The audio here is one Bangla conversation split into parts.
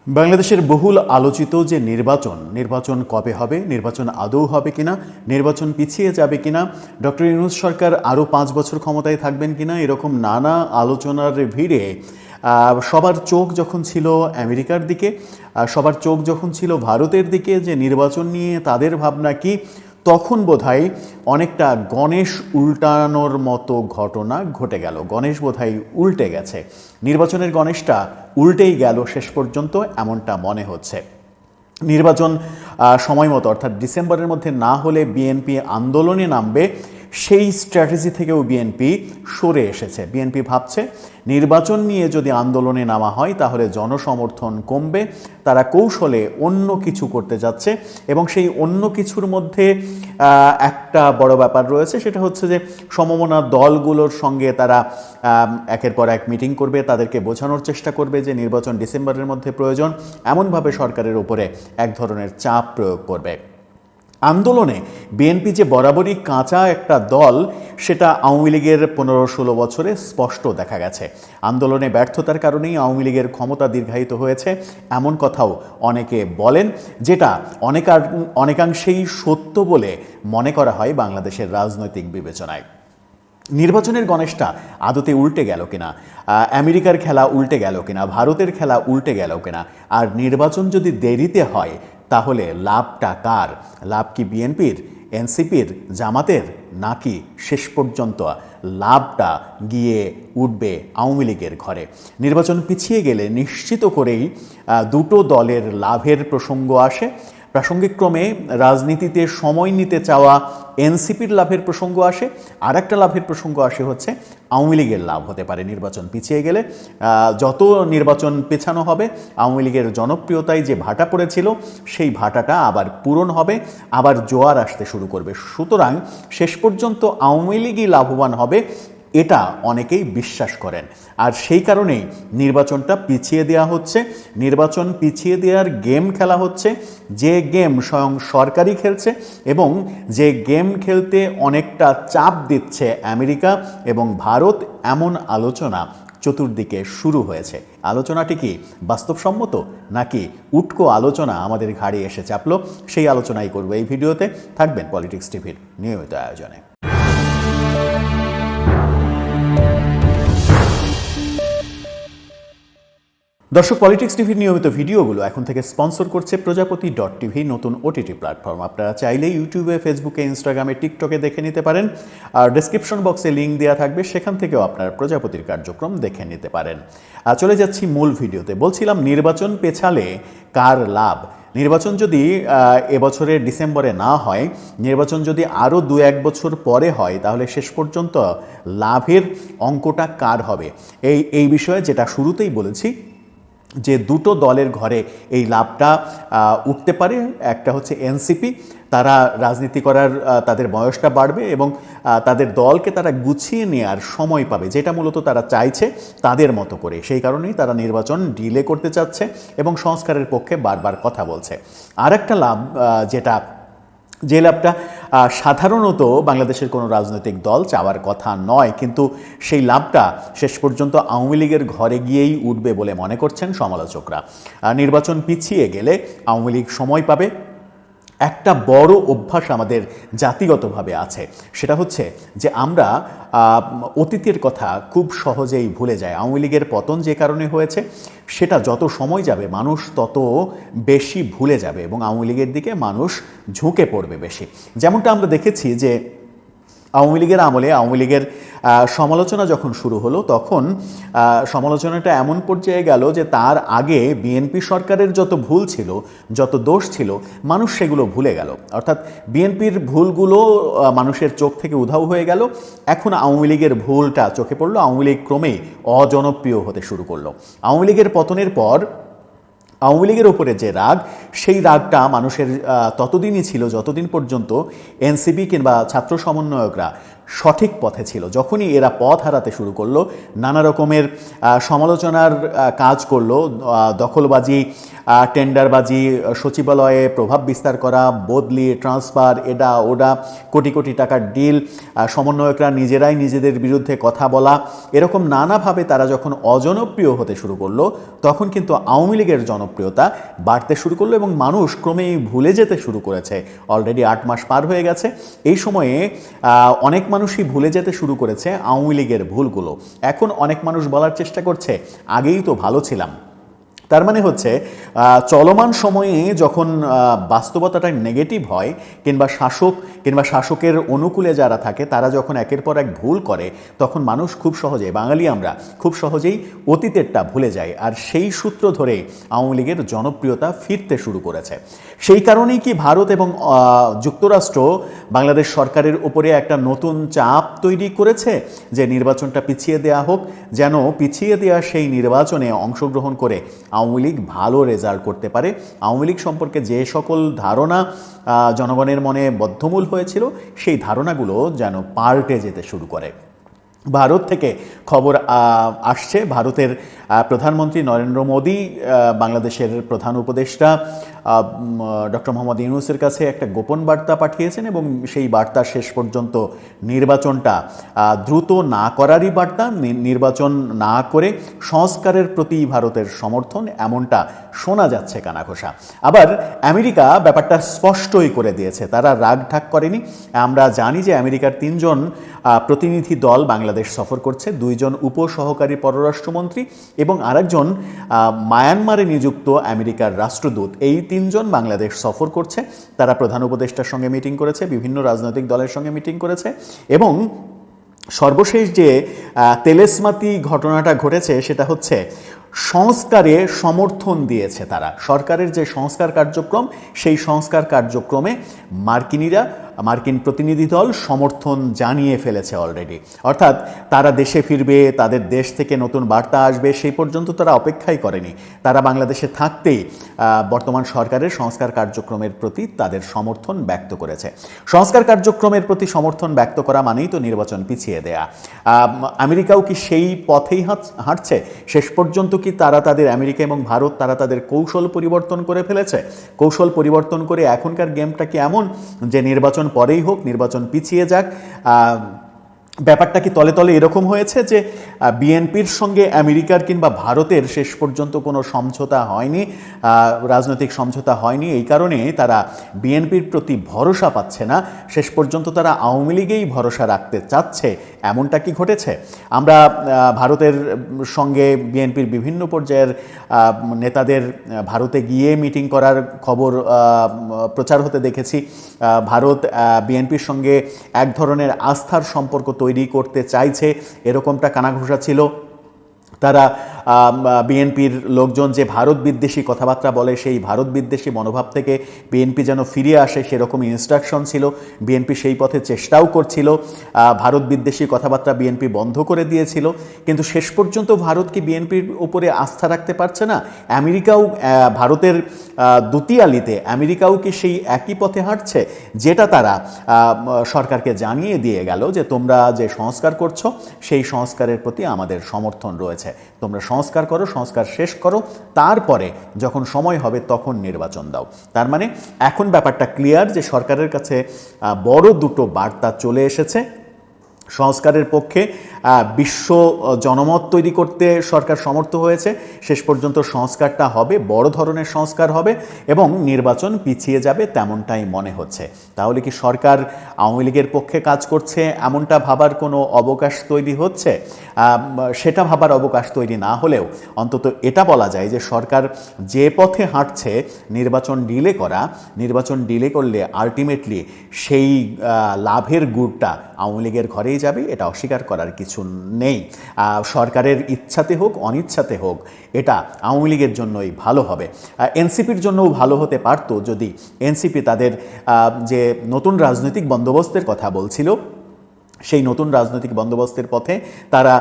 বাংলাদেশের বহুল আলোচিত যে নির্বাচন কবে হবে, নির্বাচন আদৌ হবে কিনা, নির্বাচন পিছিয়ে যাবে কিনা, ডক্টর ইউনূস সরকার আরও 5 বছর ক্ষমতায় থাকবেন কিনা, এরকম নানা আলোচনার ভিড়ে সবার চোখ যখন ছিল আমেরিকার দিকে, সবার চোখ যখন ছিল ভারতের দিকে যে নির্বাচন নিয়ে তাদের ভাবনা কি, তখন বোধহয় অনেকটা গণেশ উল্টানোর মতো ঘটনা ঘটে গেল। গণেশ বোধহয় উল্টে গেছে, নির্বাচনের গণেশটা উল্টেই গেল শেষ পর্যন্ত, এমনটা মনে হচ্ছে। নির্বাচন সময় মতো অর্থাৎ ডিসেম্বরের মধ্যে না হলে বিএনপি আন্দোলনে নামবে, সেই স্ট্র্যাটেজি থেকেও বিএনপি সরে এসেছে। বিএনপি ভাবছে নির্বাচন নিয়ে যদি আন্দোলনে নামা হয় তাহলে জনসমর্থন কমবে, তারা কৌশলে অন্য কিছু করতে যাচ্ছে এবং সেই অন্য কিছুর মধ্যে একটা বড় ব্যাপার রয়েছে, সেটা হচ্ছে যে সমমনা দলগুলোর সঙ্গে তারা একের পর এক মিটিং করবে, তাদেরকে বোঝানোর চেষ্টা করবে যে নির্বাচন ডিসেম্বরের মধ্যে প্রয়োজন, এমনভাবে সরকারের উপরে এক ধরনের চাপ প্রয়োগ করবে। আন্দোলনে বিএনপি যে বরাবরই কাঁচা একটা দল, সেটা আওয়ামী লীগের 15-16 বছরে স্পষ্ট দেখা গেছে। আন্দোলনে ব্যর্থতার কারণেই আওয়ামী লীগের ক্ষমতা দীর্ঘায়িত হয়েছে, এমন কথাও অনেকে বলেন, যেটা অনেকাংশেই সত্য বলে মনে করা হয় বাংলাদেশের রাজনৈতিক বিবেচনায়। নির্বাচনের গণেশটা আদতে উল্টে গেল কিনা, আমেরিকার খেলা উল্টে গেল কিনা, ভারতের খেলা উল্টে গেল কিনা, আর নির্বাচন যদি দেরিতে হয় তাহলে লাভটা কার? লাভ কি বিএনপির, এনসিপির, জামাতের, নাকি শেষ পর্যন্ত লাভটা গিয়ে উঠবে আওয়ামী লীগের ঘরে? নির্বাচন পিছিয়ে গেলে নিশ্চিত করেই দুটো দলের লাভের প্রসঙ্গ আসে। প্রাসঙ্গিকক্রমে রাজনীতিতে সময় নিতে চাওয়া এনসিপির লাভের প্রসঙ্গ আসে, আর একটা লাভের প্রসঙ্গ আসে হচ্ছে আওয়ামী লীগের লাভ হতে পারে নির্বাচন পিছিয়ে গেলে। যত নির্বাচন পেছানো হবে আওয়ামী লীগের জনপ্রিয়তায় যে ভাটা পড়েছিল সেই ভাটাটা আবার পূরণ হবে, আবার জোয়ার আসতে শুরু করবে। সুতরাং শেষ পর্যন্ত আওয়ামী লীগই লাভবান হবে, এটা অনেকেই বিশ্বাস করেন। আর সেই কারণেই নির্বাচনটা পিছিয়ে দেওয়া হচ্ছে। নির্বাচন পিছিয়ে দেওয়ার গেম খেলা হচ্ছে, যে গেম স্বয়ং সরকারই খেলছে এবং যে গেম খেলতে অনেকটা চাপ দিচ্ছে আমেরিকা এবং ভারত, এমন আলোচনা চতুর্দিকে শুরু হয়েছে। আলোচনাটি কি বাস্তবসম্মত, নাকি উটকো আলোচনা আমাদের ঘাড়ে এসে চাপলো? সেই আলোচনাই করবো এই ভিডিওতে। থাকবেন পলিটিক্স টিভির নিয়মিত আয়োজনে। দর্শক, পলিটিক্স টিভির নিয়মিত ভিডিওগুলো এখন থেকে স্পন্সর করছে প্রজাপতি.টিভি, নতুন ওটিটি প্ল্যাটফর্ম। আপনারা চাইলে ইউটিউবে, ফেসবুকে, ইনস্টাগ্রামে, টিকটকে দেখে নিতে পারেন, আর ডেসক্রিপশন বক্সে লিঙ্ক দেওয়া থাকবে, সেখান থেকেও আপনারা প্রজাপতির কার্যক্রম দেখে নিতে পারেন। চলে যাচ্ছি মূল ভিডিওতে। বলছিলাম নির্বাচন পেছালে কার লাভ? নির্বাচন যদি এবছরের ডিসেম্বরে না হয়, নির্বাচন যদি আরও 2-1 বছর পরে হয়, তাহলে শেষ পর্যন্ত লাভের অঙ্কটা কার হবে? এই বিষয়ে যেটা শুরুতেই বলেছি, যে দুটো দলের ঘরে এই লাভটা উঠতে পারে। একটা হচ্ছে এনসিপি, তারা রাজনীতি করার তাদের বয়সটা বাড়বে এবং তাদের দলকে তারা গুছিয়ে নেওয়ার সময় পাবে, যেটা মূলত তারা চাইছে তাদের মতো করে। সেই কারণেই তারা নির্বাচন ডিলে করতে চাচ্ছে এবং সংস্কারের পক্ষে বারবার কথা বলছে। আর একটা লাভ, যে লাভটা সাধারণত বাংলাদেশের কোনো রাজনৈতিক দল চাওয়ার কথা নয়, কিন্তু সেই লাভটা শেষ পর্যন্ত আওয়ামী লীগের ঘরে গিয়েই উঠবে বলে মনে করছেন সমালোচকরা। নির্বাচন পিছিয়ে গেলে আওয়ামী লীগ সময় পাবে। একটা বড় অভ্যাস আমাদের জাতিগতভাবে আছে, সেটা হচ্ছে যে আমরা অতীতের কথা খুব সহজেই ভুলে যাই। আওয়ামী লীগের পতন যে কারণে হয়েছে, সেটা যত সময় যাবে মানুষ তত বেশি ভুলে যাবে এবং আওয়ামী লীগের দিকে মানুষ ঝুঁকে পড়বে বেশি। যেমনটা আমরা দেখেছি যে আওয়ামী লীগের আমলে আওয়ামী লীগের সমালোচনা যখন শুরু হলো, তখন সমালোচনাটা এমন পর্যায়ে গেল যে তার আগে বিএনপি সরকারের যত ভুল ছিল, যত দোষ ছিল, মানুষ সেগুলো ভুলে গেল। অর্থাৎ বিএনপির ভুলগুলো মানুষের চোখ থেকে উধাও হয়ে গেল। এখন আওয়ামী লীগের ভুলটা চোখে পড়লো, আওয়ামী লীগ ক্রমেই অজনপ্রিয় হতে শুরু করলো। আওয়ামী লীগের পতনের পর আওয়ামী লীগের ওপরে যে রাগ, সেই রাগটা মানুষের ততদিনই ছিল যতদিন পর্যন্ত এনসিপি কিংবা ছাত্র সমন্বয়করা সঠিক পথে ছিল। যখনই এরা পথ হারাতে শুরু করলো, নানা রকমের সমালোচনার কাজ করলো, দখলবাজি টেন্ডারবাজি, সচিবালয়ে প্রভাব বিস্তার করা, বদলি, ট্রান্সফার, এটা ওটা, কোটি কোটি টাকার ডিল, সমন্বয়করা নিজেরাই নিজেদের বিরুদ্ধে কথা বলা, এরকম নানাভাবে তারা যখন অজনপ্রিয় হতে শুরু করলো তখন কিন্তু আওয়ামী লীগের জনপ্রিয়তা বাড়তে শুরু করলো এবং মানুষ ক্রমেই ভুলে যেতে শুরু করেছে। অলরেডি 8 মাস পার হয়ে গেছে। এই সময়ে অনেক মানুষই ভুলে যেতে শুরু করেছে আওয়ামী লীগের ভুলগুলো। এখন অনেক মানুষ বলার চেষ্টা করছে আগেই তো ভালো ছিলাম। তার মানে হচ্ছে চলমান সময়ে যখন বাস্তবতাটা নেগেটিভ হয় কিংবা শাসকের অনুকূলে যারা থাকে তারা যখন একের পর এক ভুল করে তখন মানুষ খুব সহজে, বাঙালি আমরা খুব সহজেই অতীতেরটা ভুলে যায়। আর সেই সূত্র ধরে আওয়ামী লীগের জনপ্রিয়তা ফিরতে শুরু করেছে। সেই কারণেই কি ভারত এবং যুক্তরাষ্ট্র বাংলাদেশ সরকারের উপরে একটা নতুন চাপ তৈরি করেছে যে নির্বাচনটা পিছিয়ে দেওয়া হোক, যেন পিছিয়ে দেওয়া সেই নির্বাচনে অংশগ্রহণ করে আওয়ামী লীগ ভালো রেজাল্ট করতে পারে। আওয়ামী লীগ সম্পর্কে যে সকল ধারণা জনগণের মনে বদ্ধমূল হয়েছিল সেই ধারণাগুলো যেন পাল্টে যেতে শুরু করে। ভারত থেকে খবর আসছে, ভারতের প্রধানমন্ত্রী নরেন্দ্র মোদী বাংলাদেশের প্রধান উপদেষ্টা ডক্টর মোহাম্মদ ইউনূসের কাছে একটা গোপন বার্তা পাঠিয়েছেন এবং সেই বার্তা শেষ পর্যন্ত নির্বাচনটা দ্রুত না করারই বার্তা, নির্বাচন না করে সংস্কারের প্রতি ভারতের সমর্থন, এমনটা শোনা যাচ্ছে কানাঘোষা। আবার আমেরিকা ব্যাপারটা স্পষ্টই করে দিয়েছে, তারা রাগঢাক করেনি। আমরা জানি যে আমেরিকার 3 জন প্রতিনিধি দল বাংলাদেশ সফর করছে, 2 জন উপসহকারী পররাষ্ট্রমন্ত্রী এবং আরেকজন মায়ানমারে নিযুক্ত আমেরিকার রাষ্ট্রদূত। এই 3 জন বাংলাদেশ সফর করছে। তারা প্রধান উপদেষ্টার সঙ্গে মিটিং করেছে, বিভিন্ন রাজনৈতিক দলের সঙ্গে মিটিং করেছে এবং সর্বশেষ যে তেলেসমাতি ঘটনাটা ঘটেছে সেটা হচ্ছে সংস্কারে সমর্থন দিয়েছে তারা। সরকারের যে সংস্কার কার্যক্রম সেই সংস্কার কার্যক্রমে মার্কিন প্রতিনিধি দল সমর্থন জানিয়ে ফেলেছে অলরেডি। অর্থাৎ তারা দেশে ফিরবে, তাদের দেশ থেকে নতুন বার্তা আসবে, সেই পর্যন্ত তারা অপেক্ষাই করেনি। তারা বাংলাদেশে থাকতেই বর্তমান সরকারের সংস্কার কার্যক্রমের প্রতি তাদের সমর্থন ব্যক্ত করেছে। সংস্কার কার্যক্রমের প্রতি সমর্থন ব্যক্ত করা মানেই তো নির্বাচন পিছিয়ে দেয়া। আমেরিকাও কি সেই পথেই হাঁটছে? শেষ পর্যন্ত কি তারা তাদের, আমেরিকা এবং ভারত, তারা তাদের কৌশল পরিবর্তন করে ফেলেছে? কৌশল পরিবর্তন করে এখনকার গেমটা কি এমন যে নির্বাচন পরেই হোক, নির্বাচন পিছিয়ে যাক? ব্যাপারটা কি তলে তলে এরকম হয়েছে যে বিএনপির সঙ্গে আমেরিকার কিংবা ভারতের শেষ পর্যন্ত কোনো সমঝোতা হয়নি, রাজনৈতিক সমঝোতা হয়নি, এই কারণে তারা বিএনপির প্রতি ভরসা পাচ্ছে না, শেষ পর্যন্ত তারা আওয়ামী লীগেই ভরসা রাখতে চাচ্ছে, এমনটা কি ঘটেছে? আমরা ভারতের সঙ্গে বিএনপির বিভিন্ন পর্যায়ের নেতাদের ভারতে গিয়ে মিটিং করার খবর প্রচার হতে দেখেছি। ভারত বিএনপির সঙ্গে এক ধরনের আস্থার সম্পর্ক তৈরি করতে চাইছে, এরকমটা কানাঘোষা ছিল। তারা বিএনপির লোকজন যে ভারত বিদ্বেষী কথাবার্তা বলে সেই ভারত বিদ্বেষী মনোভাব থেকে বিএনপি যেন ফিরে আসে সেরকম ইনস্ট্রাকশন ছিল। বিএনপি সেই পথে চেষ্টাও করছিল, ভারত বিদ্বেষী কথাবার্তা বিএনপি বন্ধ করে দিয়েছিল, কিন্তু শেষ পর্যন্ত ভারত কি বিএনপির উপরে আস্থা রাখতে পারছে না? আমেরিকাও ভারতের দুতিয়ালিতে আমেরিকাও কি সেই একই পথে হাঁটছে, যেটা তারা সরকারকে জানিয়ে দিয়ে গেল যে তোমরা যে সংস্কার করছো সেই সংস্কারের প্রতি আমাদের সমর্থন রয়েছে, তোমরা সংস্কার করো, সংস্কার শেষ করো, তারপরে যখন সময় হবে তখন নির্বাচন দাও। তার মানে এখন ব্যাপারটা ক্লিয়ার যে সরকারের কাছে বড় দুটো বার্তা চলে এসেছে। সংস্কারের পক্ষে বিশ্ব জনমত তৈরি করতে সরকার সমর্থ হয়েছে, শেষ পর্যন্ত সংস্কারটা হবে, বড় ধরনের সংস্কার হবে এবং নির্বাচন পিছিয়ে যাবে তেমনটাই মনে হচ্ছে। তাহলে কি সরকার আওয়ামী লীগের পক্ষে কাজ করছে এমনটা ভাবার কোনো অবকাশ তৈরি হচ্ছে? সেটা ভাবার অবকাশ তৈরি না হলেও অন্তত এটা বলা যায় যে সরকার যে পথে হাঁটছে, নির্বাচন ডিলে করলে আলটিমেটলি সেই লাভের গুড়টা আওয়ামী লীগের ঘরেই যাবে, এটা অস্বীকার করার কিছু নেই। সরকারের ইচ্ছাতে হোক অনিচ্ছাতে হোক এটা আওয়ামী লীগের জন্যই ভালো হবে। এনসিপির জন্যও ভালো হতে পারত যদি এনসিপি তাদের যে নতুন রাজনৈতিক বন্দোবস্তের কথা বলছিল সেই নতুন রাজনৈতিক বন্দোবস্তের পথে তারা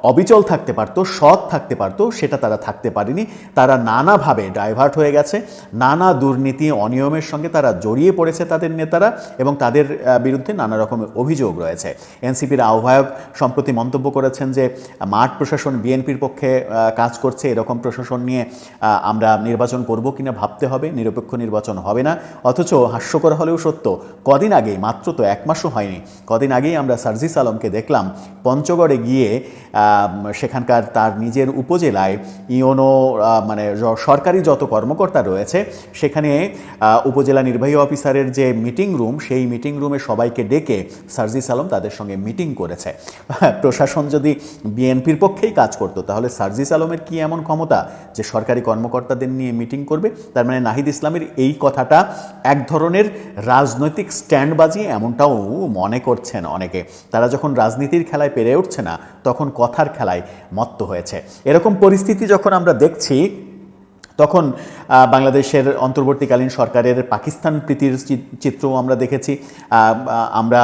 অবিচল থাকতে পারত, সৎ থাকতে পারত, সেটা তারা থাকতে পারেনি। তারা নানাভাবে ডাইভার্ট হয়ে গেছে, নানা দুর্নীতি অনিয়মের সঙ্গে তারা জড়িয়ে পড়েছে তাদের নেতারা, এবং তাদের বিরুদ্ধে নানা রকমের অভিযোগ রয়েছে। এনসিপির আহ্বায়ক সম্প্রতি মন্তব্য করেছেন যে মাঠ প্রশাসন বিএনপির পক্ষে কাজ করছে, এরকম প্রশাসন নিয়ে আমরা নির্বাচন করব কিনা ভাবতে হবে, নিরপেক্ষ নির্বাচন হবে না। অথচ হাস্যকর হলেও সত্য, কদিন আগেই, মাত্র তো 1 মাসও হয়নি, কদিন আগেই আমরা সার্জিস আলমকে দেখলাম পঞ্চগড়ে গিয়ে সেখানকার তার নিজের উপজেলায় ইওনো মানে সরকারি যত কর্মকর্তা রয়েছে সেখানে উপজেলা নির্বাহী অফিসারের যে মিটিং রুম, সেই মিটিং রুমে সবাইকে ডেকে সার্জিস আলম তাদের সঙ্গে মিটিং করেছে। প্রশাসন যদি বিএনপির পক্ষেই কাজ করতো তাহলে সার্জিস আলমের কি এমন ক্ষমতা যে সরকারি কর্মকর্তাদের নিয়ে মিটিং করবে? তার মানে নাহিদ ইসলামের এই কথাটা এক ধরনের রাজনৈতিক স্ট্যান্ডবাজি, এমনটাও মনে করছেন অনেকে। তারা যখন রাজনীতির খেলায় পেরে উঠছে না তখন কথার খেলায় মত্ত হয়েছে। এরকম পরিস্থিতি যখন আমরা দেখছি তখন বাংলাদেশের অন্তর্বর্তীকালীন সরকারের পাকিস্তান প্রীতির চিত্রও আমরা দেখেছি। আমরা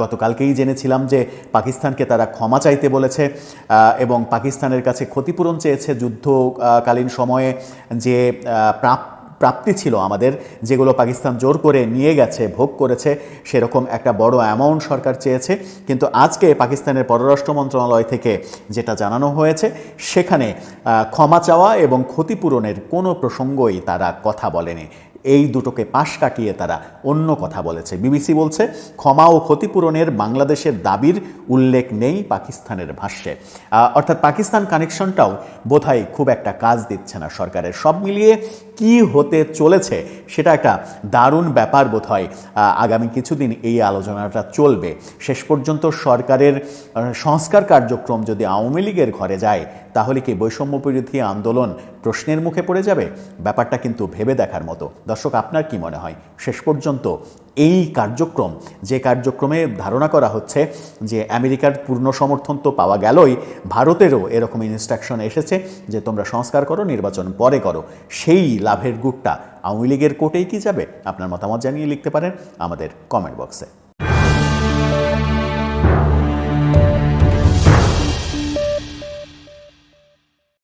গতকালকেই জেনেছিলাম যে পাকিস্তানকে তারা ক্ষমা চাইতে বলেছে এবং পাকিস্তানের কাছে ক্ষতিপূরণ চেয়েছে যুদ্ধকালীন সময়ে যে প্রাপ্তি ছিল আমাদের, যেগুলো পাকিস্তান জোর করে নিয়ে গেছে, ভোগ করেছে, সেরকম একটা বড় অ্যামাউন্ট সরকার চেয়েছে। কিন্তু আজকে পাকিস্তানের পররাষ্ট্র মন্ত্রণালয় থেকে যেটা জানানো হয়েছে সেখানে ক্ষমা চাওয়া এবং ক্ষতিপূরণের কোনো প্রসঙ্গই তারা কথা বলেনি। এই দুটোকে পাশ কাটিয়ে তারা অন্য কথা বলেছে। বিবিসি বলছে ক্ষমা ও ক্ষতিপূরণের বাংলাদেশের দাবির উল্লেখ নেই পাকিস্তানের ভাষ্যে। অর্থাৎ পাকিস্তান কানেকশনটাও বোধহয় খুব একটা কাজ দিচ্ছে না সরকারের। সব মিলিয়ে কি হতে চলেছে সেটা একটা দারুণ ব্যাপার বোধহয়। আগামী কিছুদিন এই আলোচনাটা চলবে। শেষ পর্যন্ত সরকারের সংস্কার কার্যক্রম যদি আওয়ামী লীগের ঘরে যায় তাহলে কি বৈষম্য বিরোধী আন্দোলন প্রশ্নের মুখে পড়ে যাবে? ব্যাপারটা কিন্তু ভেবে দেখার মতো। দর্শক, আপনার কি মনে হয় শেষ পর্যন্ত এই কার্যক্রম, যে কার্যক্রমে ধারণা করা হচ্ছে যে আমেরিকার পূর্ণ সমর্থন তো পাওয়া গেলই, ভারতেরও এরকম ইনস্ট্রাকশন এসেছে যে তোমরা সংস্কার করো, নির্বাচন পরে করো, সেই লাভের গুড়টা আওয়ামী লীগের কোর্টেই কি যাবে? আপনার মতামত জানিয়ে লিখতে পারেন আমাদের কমেন্ট বক্সে।